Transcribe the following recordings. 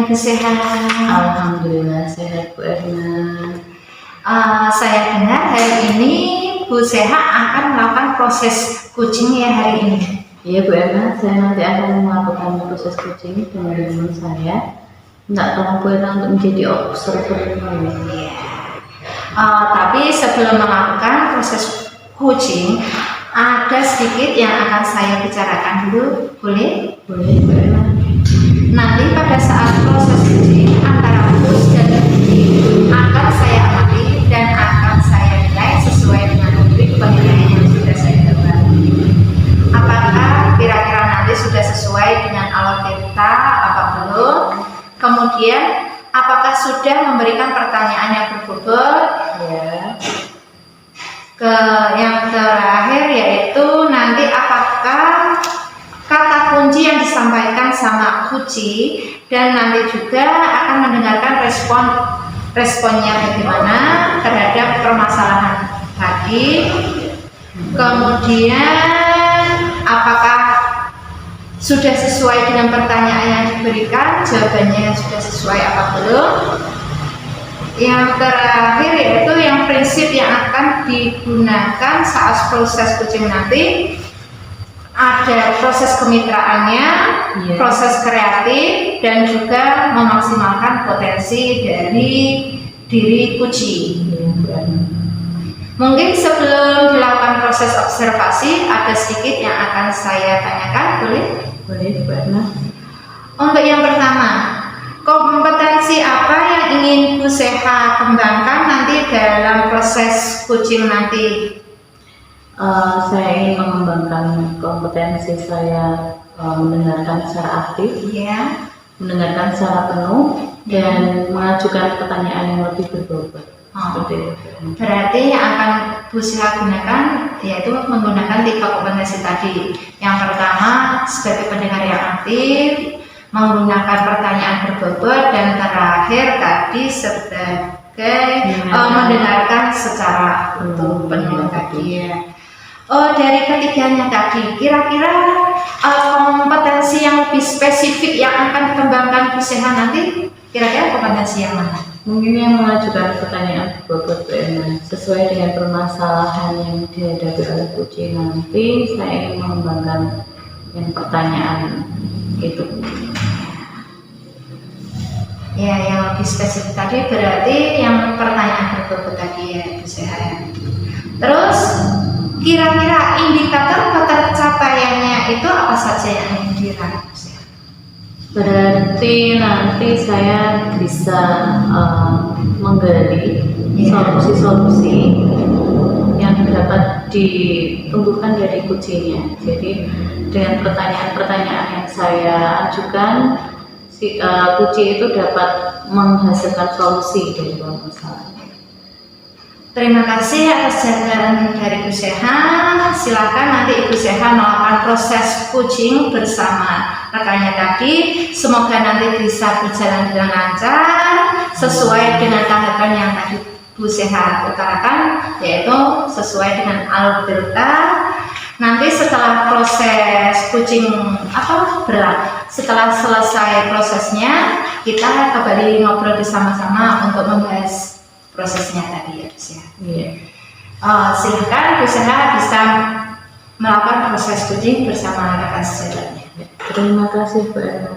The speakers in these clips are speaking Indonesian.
Ibu sehat? Alhamdulillah sehat Bu Erna. Saya dengar hari ini Bu Sehat akan melakukan proses kucing ya hari ini. Iya Bu Erna, saya nanti akan melakukan proses kucing dengan teman saya. Nggak tolong Bu Erna untuk menjadi observernya. Ya. Tapi sebelum melakukan proses kucing, ada sedikit yang akan saya bicarakan dulu, boleh? Boleh Bu Erna. Nanti pada saat proses kucing antara pus dan kucing akan saya amati dan akan saya nilai sesuai dengan rubrik penilaian yang sudah saya dapat. Apakah kira-kira nanti sudah sesuai dengan alur kita apa belum? Kemudian apakah sudah memberikan pertanyaan yang berbobot? Ya. Yang terakhir yaitu nanti apakah kata kunci yang disampaikan sama kucing dan nanti juga akan mendengarkan responnya bagaimana terhadap permasalahan tadi. Kemudian apakah sudah sesuai dengan pertanyaan yang diberikan, jawabannya sudah sesuai apa belum. Yang terakhir yaitu yang prinsip yang akan digunakan saat proses kucing nanti. Ada proses kemitraannya, proses kreatif, dan juga memaksimalkan potensi dari diri kucing. Mungkin sebelum dilakukan proses observasi, ada sedikit yang akan saya tanyakan, boleh? Boleh Bu Erna. Untuk yang pertama, kompetensi apa yang ingin Bu Sehat kembangkan nanti dalam proses kucing nanti? Saya ingin mengembangkan kompetensi saya mendengarkan secara aktif, Ya. mendengarkan secara penuh, dan mengajukan pertanyaan yang lebih berbobot. Seperti itu. Berarti yang akan Bu Sehat gunakan yaitu menggunakan 3 kompetensi tadi. Yang pertama sebagai pendengar yang aktif, menggunakan pertanyaan berbobot, dan terakhir tadi sebagai mendengarkan secara penuh tadi ya. Dari ketiganya tadi, kira-kira kompetensi yang lebih spesifik yang akan dikembangkan Bu Sehat nanti, kira-kira kompetensi yang mana? Mungkin yang mengajukan pertanyaan berbobot Bu Erna sesuai dengan permasalahan yang dihadapi oleh kucing nanti, saya ingin mengembangkan yang pertanyaan itu. Ya, yang lebih spesifik tadi berarti yang pertanyaan berbobot tadi ya Bu Sehat. Terus kira-kira indikator pencapaiannya itu apa saja yang ingin diraih Bu Sehat? Berarti nanti saya bisa menggali solusi-solusi yang dapat ditumbuhkan dari kucingnya. Jadi dengan pertanyaan-pertanyaan yang saya ajukan, kucing itu dapat menghasilkan solusi dari masalah. Terima kasih atas jawaban dari Ibu Sehat. Silakan nanti Ibu Sehat melakukan proses kucing bersama rekannya tadi. Semoga nanti bisa berjalan dengan lancar sesuai dengan tahapan yang tadi Bu Sehat utarakan, yaitu sesuai dengan alur delta. Nanti setelah proses kucing setelah selesai prosesnya, kita kembali ngobrol bersama-sama untuk membahas prosesnya tadi ya Bu Sehat. Iya. Silakan Bu Sehat bisa melakukan proses kucing bersama rekan sejajarnya. Terima kasih Bu Erna.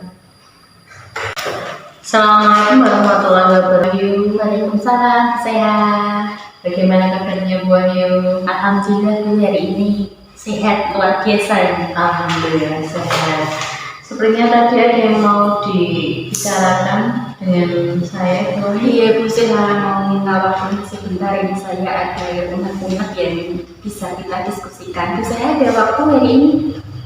Assalamualaikum warahmatullahi wabarakatuh. Waalaikumsalam, sehat. Bagaimana kabarnya Bu Ayu? Alhamdulillah Bu, hari ini sehat luar biasa ini. Alhamdulillah sehat. Sepertinya tadi ada yang mau dibicarakan dengan saya. Iya Bu, saya mau menawarkan sebentar ini, saya ada unek-unek yang bisa kita diskusikan. Bu, saya ada waktu hari ini?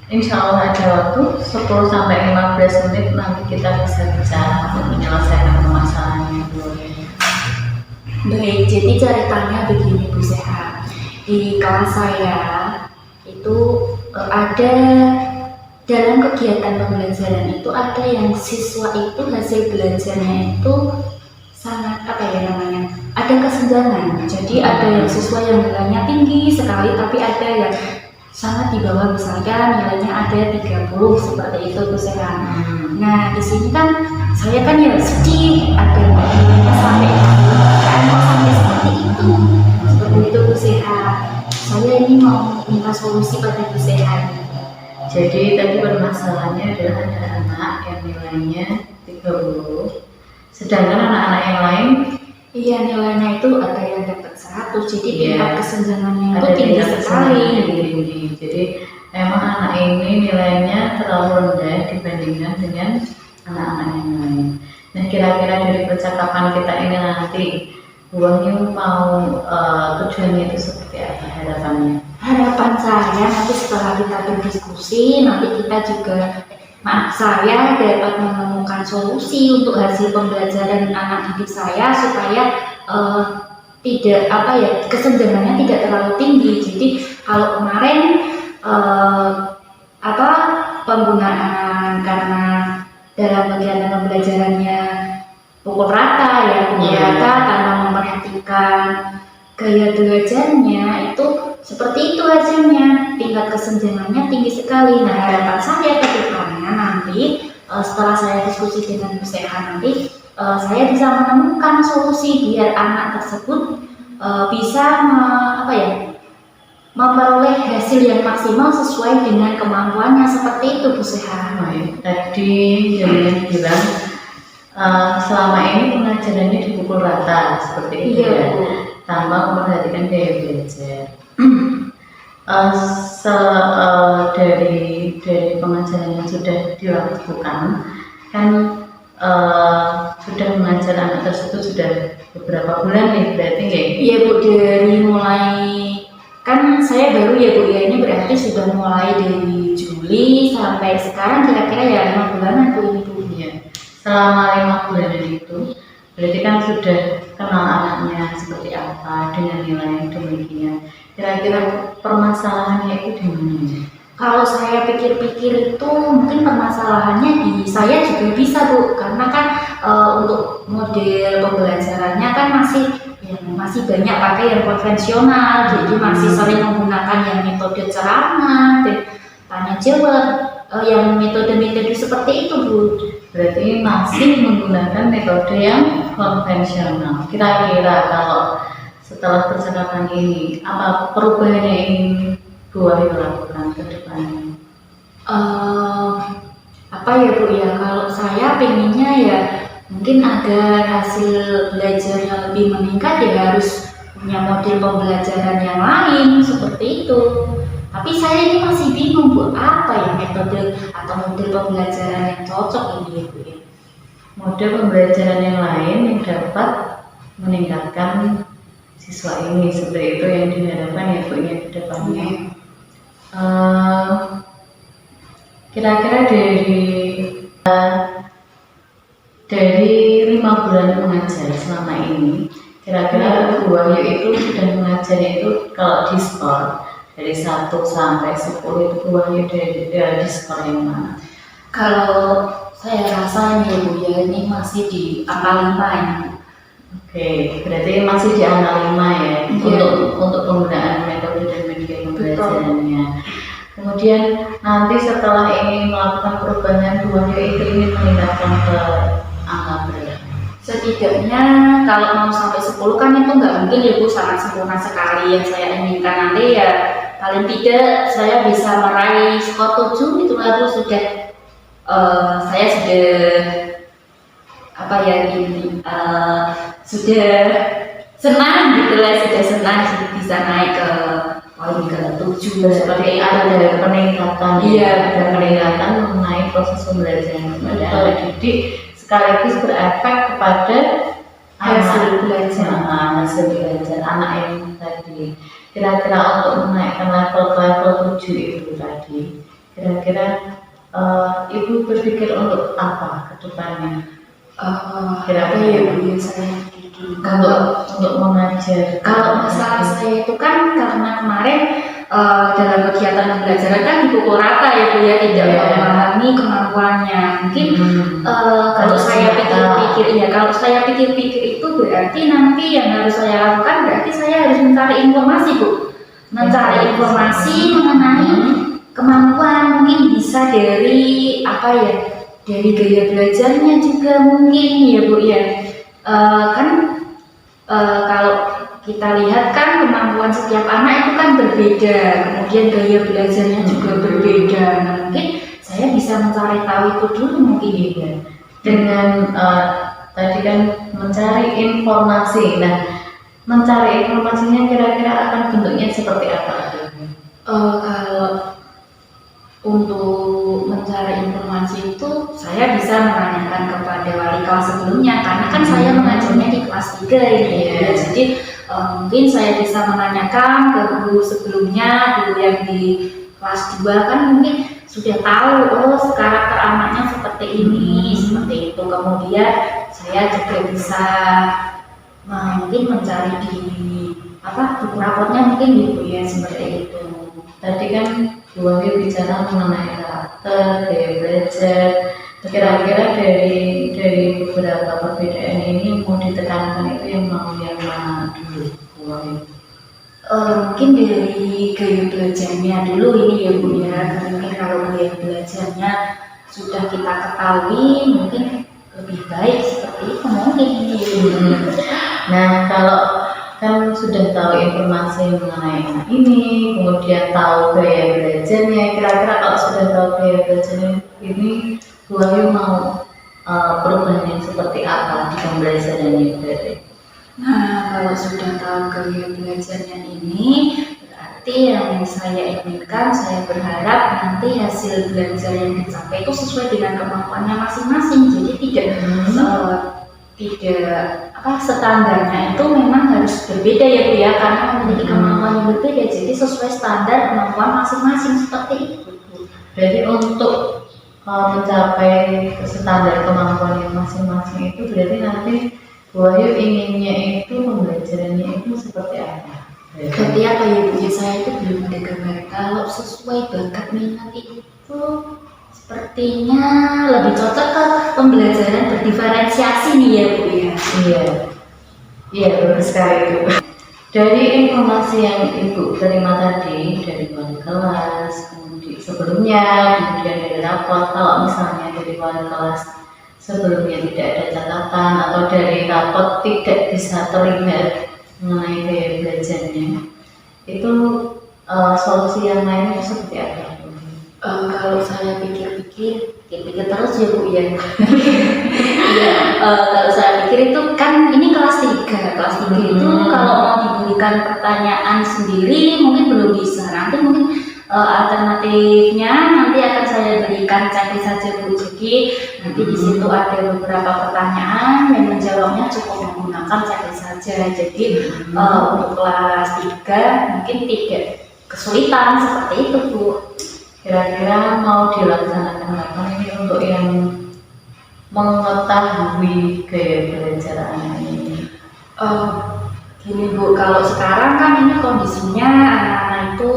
Insya Allah ada waktu 10-15 menit nanti kita bisa bicara untuk menyelesaikan permasalahannya dulu. Baik, jadi ceritanya begini Bu Sehat. Di kelas saya itu ada dalam kegiatan pembelajaran itu ada yang siswa itu hasil belajarnya itu sangat ada kesenjangan. Jadi ada yang siswa yang nilainya tinggi sekali, tapi ada yang sangat di bawah, misalkan nilainya ada 30 seperti itu Bu Seha. Nah di sini kan saya kan ya sedih, ada nilainya sampai kan kok sampai seperti itu Bu Seha. Saya ini mau minta solusi pada Bu Seha. Jadi tadi permasalahannya adalah ada anak yang nilainya 30, sedangkan anak-anak yang lain Iya, nilainya itu ada yang dapat 100, jadi Iya. tingkat kesenjangannya itu ada tinggi tingkat sekali. kesenjangan yang tinggi. Jadi memang anak ini nilainya terlalu rendah dibandingkan dengan anak-anak yang lain. Nah, kira-kira dari percakapan kita ini nanti Bu Wahyu mau tujuannya itu seperti apa harapannya? Harapan saya nanti setelah kita berdiskusi, nanti kita juga saya dapat menemukan solusi untuk hasil pembelajaran anak didik saya supaya tidak kesenjangannya tidak terlalu tinggi. Jadi kalau kemarin penggunaan karena dalam kegiatan pembelajarannya pukul rata tanpa memperhatikan gaya belajarnya, itu seperti itu hasilnya, tingkat kesenjangannya tinggi sekali. Nah harapan saya ke depannya nanti setelah saya diskusi dengan Bu Seha nanti saya bisa menemukan solusi biar anak tersebut bisa memperoleh hasil yang maksimal sesuai dengan kemampuannya, seperti itu Bu Seha. Tadi Julian bilang selama ini pengajarannya dipukul rata seperti itu Iya, ya, Bu. tanpa memperhatikan gaya belajar. Dari pengajaran yang sudah dilakukan kan sudah mengajar anak tersebut sudah beberapa bulan nih berarti nggak? Iya Bu, dari mulai kan saya baru ya Bu ya, ini berarti sudah mulai dari Juli sampai sekarang kira-kira ya 5 bulanan Bu ini Bu. Iya. Selama 5 bulan itu berarti kan sudah kenal anaknya seperti apa dengan nilai yang demikian. Kira-kira permasalahannya itu di mana? Kalau saya pikir-pikir itu mungkin permasalahannya di saya juga bisa Bu, karena kan untuk model pembelajarannya kan masih banyak pakai yang konvensional, jadi masih sering menggunakan yang metode ceramah, tanya jawab, yang metode-metode seperti itu Bu. Berarti masih menggunakan metode yang konvensional. Kira-kira kalau setelah percakapan ini, apa perubahan yang ingin Bu Wahyu lakukan ke depannya? Bu ya, kalau saya pengennya ya mungkin agar hasil belajarnya lebih meningkat ya harus punya model pembelajaran yang lain seperti itu. Tapi saya ini masih bingung Bu, apa ya metode atau model pembelajaran yang cocok ini ya Bu ya. Model pembelajaran yang lain yang dapat meningkatkan siswa ini, seperti itu yang diharapkan ya Bu ya ke depannya. Kira-kira dari 5 bulan mengajar selama ini, kira-kira Bu Wahyu itu sudah mengajar itu kalau di skor dari 1 sampai 10 itu Bu Wahyu di skor yang mana? Kalau saya rasa nih Bu ya, ini masih di angka 5 ini. Oke, berarti masih di angka 5 ya. Iya. Untuk penggunaan metode dan media pembelajarannya. Kemudian nanti setelah ini melakukan perubahan, Bu Wahyu itu ingin meningkatkan ke angka berapa? Setidaknya kalau mau sampai 10 kan itu nggak mungkin ya Bu, sangat sempurna sekali. Yang saya inginkan nanti ya paling tidak saya bisa meraih skor 7 itu lalu sudah saya sudah senang gitu lah, sudah senang bisa naik ke poin ke 7 Seperti ada peningkatan, Iya. ada peningkatan mengenai proses pembelajaran kepada anak didik, sekaligus berefek kepada hasil belajar. hasil belajar anak yang tadi. Kira-kira untuk menaikkan level 7 itu tadi, kira-kira Ibu berpikir untuk apa ke depannya? Kira-kira ya Bu ya, saya pikir Untuk mengajar. kalau masalah saya itu kan karena kemarin dalam kegiatan pembelajaran kan dipukul rata ya Bu ya, tidak Iya. memahami kemampuannya. Mungkin kalau saya pikir-pikir itu berarti nanti yang harus saya lakukan berarti saya harus mencari informasi Bu. mencari informasi mengenai kemampuan, mungkin bisa dari apa ya, dari gaya belajarnya juga mungkin ya Bu ya. Kan kalau kita lihat kan kemampuan setiap anak itu kan berbeda, kemudian gaya belajarnya juga berbeda. Nah, mungkin saya bisa mencari tahu itu dulu mungkin ya. Dengan tadi kan mencari informasi. Nah, mencari informasinya kira-kira akan bentuknya seperti apa? Kalau untuk mencari informasi itu saya bisa menanyakan kepada wali kelas sebelumnya, karena kan saya mengajarnya di kelas 3 ini ya. Jadi mungkin saya bisa menanyakan ke guru sebelumnya, guru yang di kelas 2 kan mungkin sudah tahu, oh karakter anaknya seperti ini, seperti itu. Kemudian saya juga bisa mungkin mencari di buku rapotnya mungkin gitu ya, seperti itu. Tadi kan Bu Wahyu bicara mengenai karakter, gaya belajar. Kira-kira dari beberapa perbedaan ini yang mau ditekankan itu yang mana dulu, Bu Wahyu? Mungkin dari gaya belajarnya dulu ini ya Bu ya. Mungkin kalau gaya belajarnya sudah kita ketahui, mungkin lebih baik seperti itu mungkin ini. Nah, kalau kan sudah tahu informasi mengenai anak ini, kemudian tahu gaya belajarnya. Kira-kira kalau sudah tahu gaya belajarnya ini, Bu Wahyu mau perubahan yang seperti apa di pembelajarannya berarti? Nah, kalau sudah tahu gaya belajarnya ini, berarti yang saya inginkan, saya berharap nanti hasil belajar yang dicapai itu sesuai dengan kemampuannya masing-masing. Jadi tidak standarnya itu memang harus berbeda ya Bu ya, karena memiliki kemampuan yang berbeda. Jadi sesuai standar kemampuan masing-masing seperti itu Bu. Berarti untuk mencapai standar kemampuan yang masing-masing itu berarti nanti Bu Wahyu inginnya itu pembelajarannya itu seperti apa? Berarti apa ya Bu ya, saya itu belum ada gambar. Kalau sesuai bakat minat itu sepertinya lebih cocok ke pembelajaran berdiferensiasi nih ya Bu ya. Iya bagus sekali itu. Dari informasi yang Ibu terima tadi dari wali kelas, kemudian sebelumnya, kemudian dari rapor, kalau misalnya dari wali kelas sebelumnya tidak ada catatan atau dari rapor tidak bisa terlihat mengenai gaya belajarnya, itu solusi yang lainnya seperti apa? Kalau saya pikir-pikir terus ya Bu ya. Kalau saya pikir itu kan ini kelas 3 itu kalau mau diberikan pertanyaan sendiri mungkin belum bisa. Nanti mungkin alternatifnya nanti akan saya berikan checklist saja Bu. Jadi nanti di situ ada beberapa pertanyaan yang menjawabnya cukup menggunakan checklist saja. Jadi untuk kelas 3 mungkin tidak kesulitan seperti itu Bu. Kira-kira mau dilaksanakan kapan ini untuk yang mengetahui gaya belajar anak ini? Gini Bu, kalau sekarang kan ini kondisinya anak-anak itu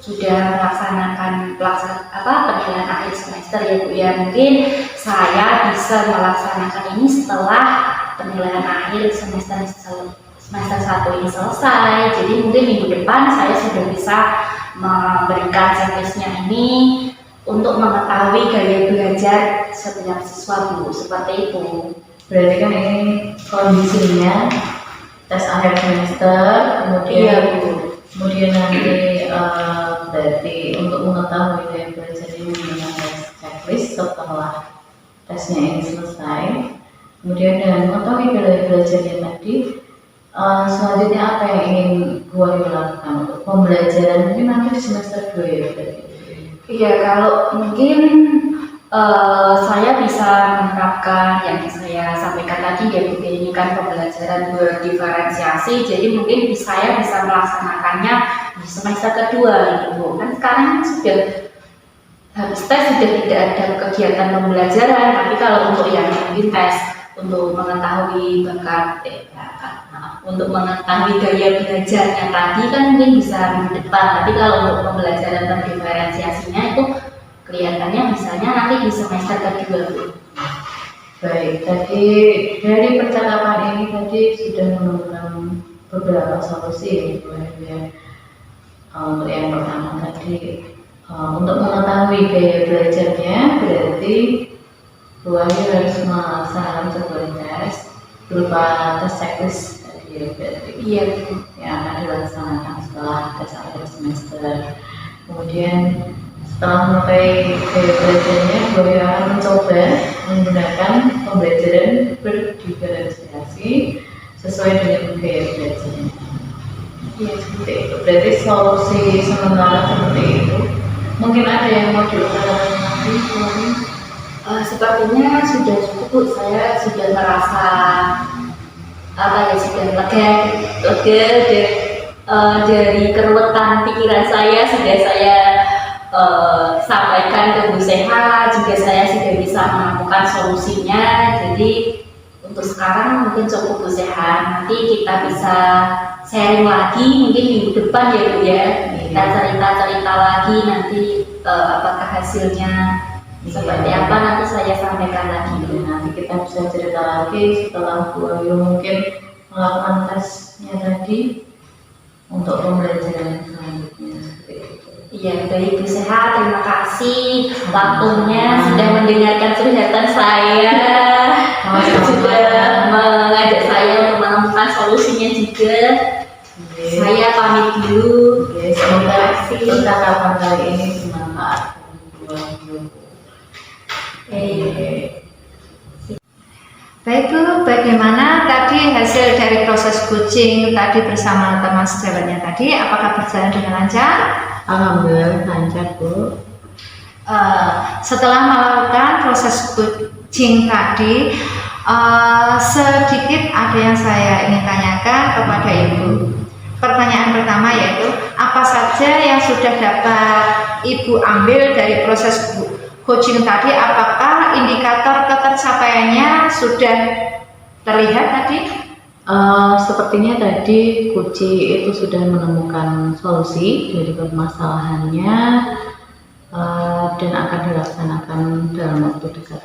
sudah melaksanakan penilaian akhir semester ya Bu ya. Mungkin saya bisa melaksanakan ini setelah penilaian akhir semester 1 ini selesai. Jadi mungkin minggu depan saya sudah bisa memberikan checklistnya ini untuk mengetahui gaya belajar setiap siswa Bu, seperti itu. Berarti kan ini kondisinya tes akhir semester, kemudian nanti berarti untuk mengetahui gaya belajar ini menggunakan checklist setelah tesnya ini selesai. Kemudian dengan mengetahui gaya belajarnya tadi, selanjutnya apa yang ingin Bu Wahyu lakukan untuk pembelajaran mungkin nanti di semester 2 ya berarti? Iya, kalau mungkin saya bisa menerapkan yang saya sampaikan tadi ya Bu, ini kan pembelajaran berdiferensiasi. Jadi mungkin saya bisa melaksanakannya di semester kedua ini Bu. Kan sekarang sudah habis tes, sudah tidak ada kegiatan pembelajaran. Tapi kalau untuk yang mungkin tes untuk mengetahui untuk mengetahui gaya belajarnya tadi kan mungkin bisa minggu depan. Tapi kalau untuk pembelajaran berdiferensiasinya itu kelihatannya misalnya nanti di semester kedua Bu. Baik, tadi dari percakapan ini tadi sudah menemukan beberapa solusi ya Bu ya. Untuk yang pertama tadi, untuk mengetahui gaya belajarnya berarti Bu Ayu harus melaksanakan sebuah tes berupa tes checklist tadi ya, berarti Iya. yang akan dilaksanakan setelah tes akhir semester. Kemudian setelah mulai gaya belajarnya, Bu Ayu akan mencoba menggunakan pembelajaran berdiferensiasi sesuai dengan gaya belajarnya. Iya. Seperti itu. Berarti solusi sementara seperti itu. Mungkin ada yang mau diutarakan lagi, Sepertinya sudah cukup Bu. Saya sudah merasa sudah lega dari keruwetan pikiran saya sudah saya sampaikan ke Bu Seha, juga saya sudah bisa menemukan solusinya. Jadi untuk sekarang mungkin cukup Bu Seha, nanti kita bisa sharing lagi mungkin minggu depan ya Bu ya, kita cerita-cerita lagi nanti apakah hasilnya seperti apa, nanti saya sampaikan lagi. nanti kita bisa cerita lagi setelah Bu Ayu mungkin melakukan tesnya tadi untuk pembelajaran selanjutnya seperti itu. Iya, baik Bu Seha, terima kasih waktunya sudah mendengarkan curhatan saya, sudah mengajak saya untuk menemukan solusinya juga. Saya pamit dulu. Semoga percakapan kali ini bermanfaat buat Bu Ayu. Baik Bu, bagaimana tadi hasil dari proses coaching tadi bersama teman sejalannya tadi? Apakah berjalan dengan lancar? Alhamdulillah lancar Bu. Setelah melakukan proses coaching tadi, sedikit ada yang saya ingin tanyakan kepada Ibu. Pertanyaan pertama yaitu, apa saja yang sudah dapat Ibu ambil dari proses coaching tadi? Apakah indikator ketercapaiannya sudah terlihat tadi? Sepertinya tadi Kuci itu sudah menemukan solusi dari permasalahannya dan akan dilaksanakan dalam waktu dekat.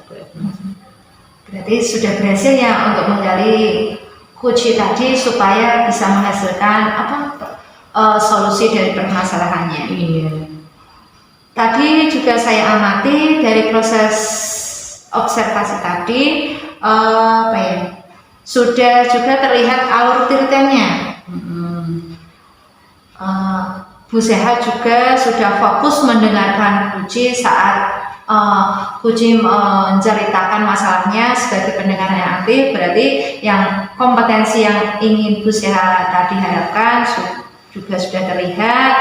Berarti sudah berhasil ya untuk menggali Kuci tadi supaya bisa menghasilkan solusi dari permasalahannya. Iya. Tadi juga saya amati dari proses observasi tadi, sudah juga terlihat alur ceritanya. Bu Seha juga sudah fokus mendengarkan Kuci saat Kuci menceritakan masalahnya sebagai pendengar yang aktif. Berarti yang kompetensi yang ingin Bu Seha tadi harapkan juga sudah terlihat.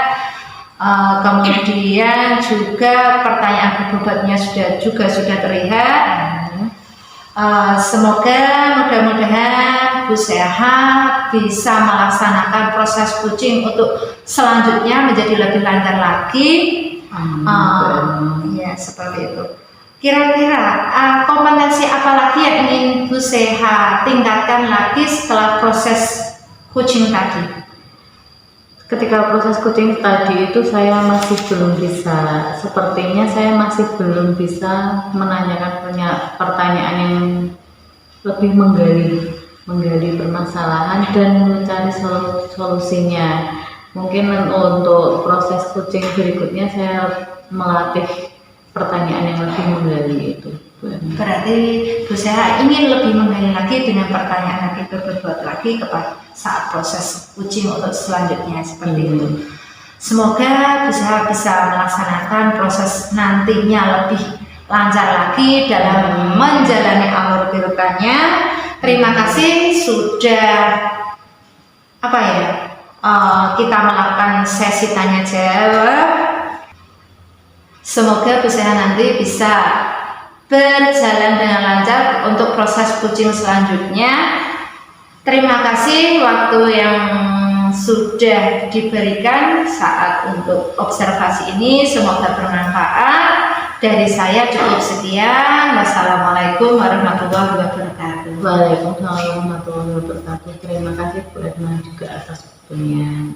Kemudian juga pertanyaan berbobotnya juga sudah terlihat. Semoga mudah-mudahan Bu Seha bisa melaksanakan proses coaching untuk selanjutnya menjadi lebih lancar lagi. Ya seperti itu. Kira-kira kompetensi apa lagi yang ingin Bu Seha tingkatkan lagi setelah proses coaching tadi? Ketika proses coaching tadi itu saya masih belum bisa, sepertinya saya masih belum bisa menanyakan pertanyaan yang lebih menggali permasalahan dan mencari solusinya. Mungkin untuk proses coaching berikutnya saya melatih pertanyaan yang lebih menggali itu. Berarti Bu Seha ingin lebih menggali lagi dengan pertanyaan lagi, berbuat lagi kepada saat proses coaching untuk selanjutnya seperti itu. Semoga Bu Seha bisa melaksanakan proses nantinya lebih lancar lagi dalam menjalani alur kehidupannya. Terima kasih sudah kita melakukan sesi tanya jawab. Semoga Bu Seha nanti bisa berjalan dengan lancar untuk proses coaching selanjutnya. Terima kasih waktu yang sudah diberikan saat untuk observasi ini, semoga bermanfaat. Dari saya cukup sekian. Wassalamualaikum warahmatullahi wabarakatuh. Waalaikumsalam warahmatullahi wabarakatuh. Terima kasih Bu Edna juga atas waktunya.